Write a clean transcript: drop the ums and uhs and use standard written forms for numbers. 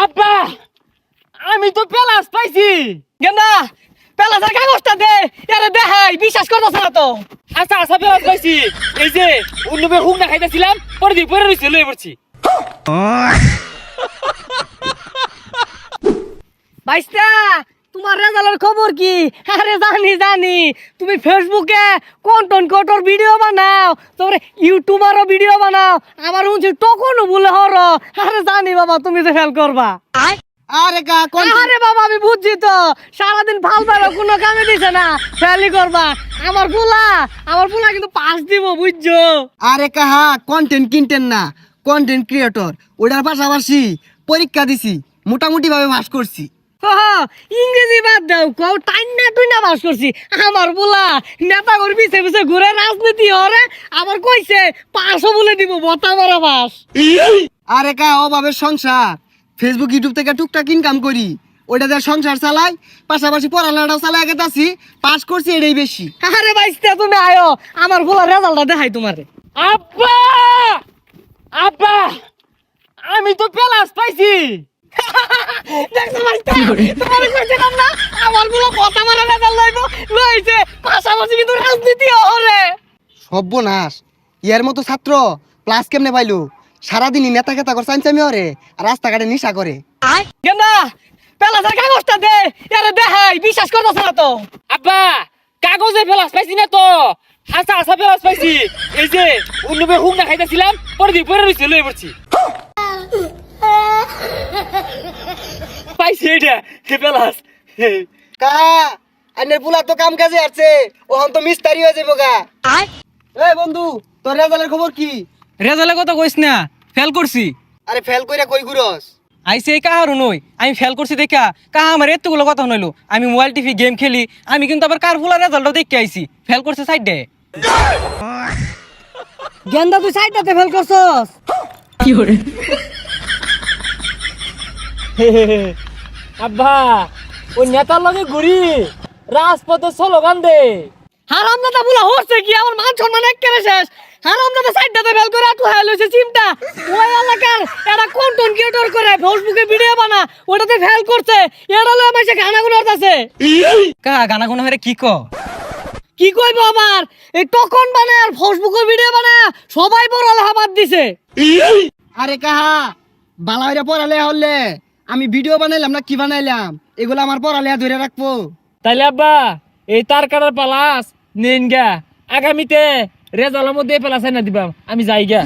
আব্বা আমি তো পেলাস পাইছি গেন্দা পেলাসের কাগজটা দে আরে দেখাই বিশ্বাস করতেছ না তো আচ্ছা আচ্ছা পেলাস পাইছি এই যে অন্যবে হুক না খাইতেছিলাম পরে দিয়ে পরে রইছে লয়ে পড়ছি বাইস্তা তোমার রেজাল্টের খবর কি? আরে জানি তুমি ফেসবুকে কন্টেন্ট ক্রিয়েটর ভিডিও বানাও, তারপরে ইউটিউবারও ভিডিও বানাও, আমার উঁচু টকনও বলে হর। আরে জানি বাবা তুমি তো ফেল করবা। আরে বাবা আমি বুঝছি তো, সারাদিন ভাল ভালো কোনো কামে দিছে না, ফেলই করবা। আমার পোলা কিন্তু পাস দিব বুঝছো। আরে কাহা কন্টেন্ট কিনতেন না, কন্টেন্ট ক্রিয়েটর ওটার পাশাপাশি পরীক্ষা দিছি, মোটামুটি ভাবে পাস করছি। ইংরেজি বাদ দাও, কও টাইনা টুইনা বাস করছি। আমার পোলা নেতা করে পিছে পিছে ঘুরে রাজনীতি হরে, আবার কইছে পাঁচও বলে দিব বতা মারা বাস। আরে কা অভাবের সংসার, ফেসবুক ইউটিউব থেকে টুকটাক ইনকাম করি, ওইটা দিয়ে সংসার চালাই, পাশাপাশি পড়ালেখাটাও চালাই গেছি, পাস করছি এটাই বেশি। আরে বাইস্তা তুমি আয়ো, আমার পোলার রেজাল্টটা দেখাই তোমারে। আব্বা আব্বা আমি তো পেলাস পাইছি। দেখছো বাইস্তা তোমারে কইছিলাম না আমার পোলা বতা মারা রেজাল্ট লইব, লইছে পাশাপাশি কিন্তু রাজনীতি হরে। সর্বনাশ, ইয়ার মতো ছাত্র ক্লাস কেমনে পাইলো? সারাদিনই নেতা খেতা করে চাইচামি হরে আর রাস্তাঘাটে নিশা করে। গেন্দা পেলাসের কাগজটা দে আরে দেখাই বিশ্বাস করতেছ না তো। আব্বা কাগজে পেলাস পাইছি না তো, আচ্ছা আচ্ছা পেলাস পাইছি এই যে অন্যবে হুক না খাইতেছিলাম পরে দিয়ে পরে রইছে লয়ে পড়ছি পাইছি এইটা পেলাস। কাহা আইনের পুলা তো কাম কাজে আসছে, ওহন তো মিস্তারি হয়ে যাবো গা। এই বন্ধু, তোর রেজাল্টের খবর কি? রেজাল্টের কথা কইস না, ফেল করছি। আরে ফেল কইরা কই ঘুরস? আইসে কাহারও নই, আমি ফেল করছি দেখা কাহা আমার এতগুলো কথা হইলো। আমি মোবাইল টিভি গেম খেলি, আমি কিন্তু আবার কার ফুলার রেজাল্টও দেখে আইছি, ফেল করছে সাইডে। গেন্দা তুই সাইডটাতে ফেল করছস কি করে? আব্বা ওই নেতার লগে ঘুরি রাজপথে স্লোগান দে। হারামজাদা বুলা হচ্ছে কি আমার মান সম্মান একেবারে শেষ। হারামজাদা সাইডটাতে ফেল করে আটু হয়ে লইছে চিন্তা। ওই এলাকার এরা কন্টেন্ট ক্রিয়েটর করে ফেসবুকে ভিডিও বানা, ওটাতে ফেল করছে, এটা লয় মাসে গানা গুলো আছে। কাহা গানা গুনা হরে কি ক? কি কইবো আবার, এই টকন বানায় আর ফেসবুকে ভিডিও বানায় সবাই পড়ালেখা বাদ দিছে। আরে কাহা বালা হইরা পড়ালেখা হলে আমি ভিডিও বানাইলাম না কি বানাইলাম, এগুলো আমার পড়ালেখা ধরে রাখবো। তাইলে আব্বা এই তার কাটার পালাস নেন গা, আগামীতে রেজাল্টের মধ্যে পেলাস না দিবাম, আমি যাই গা।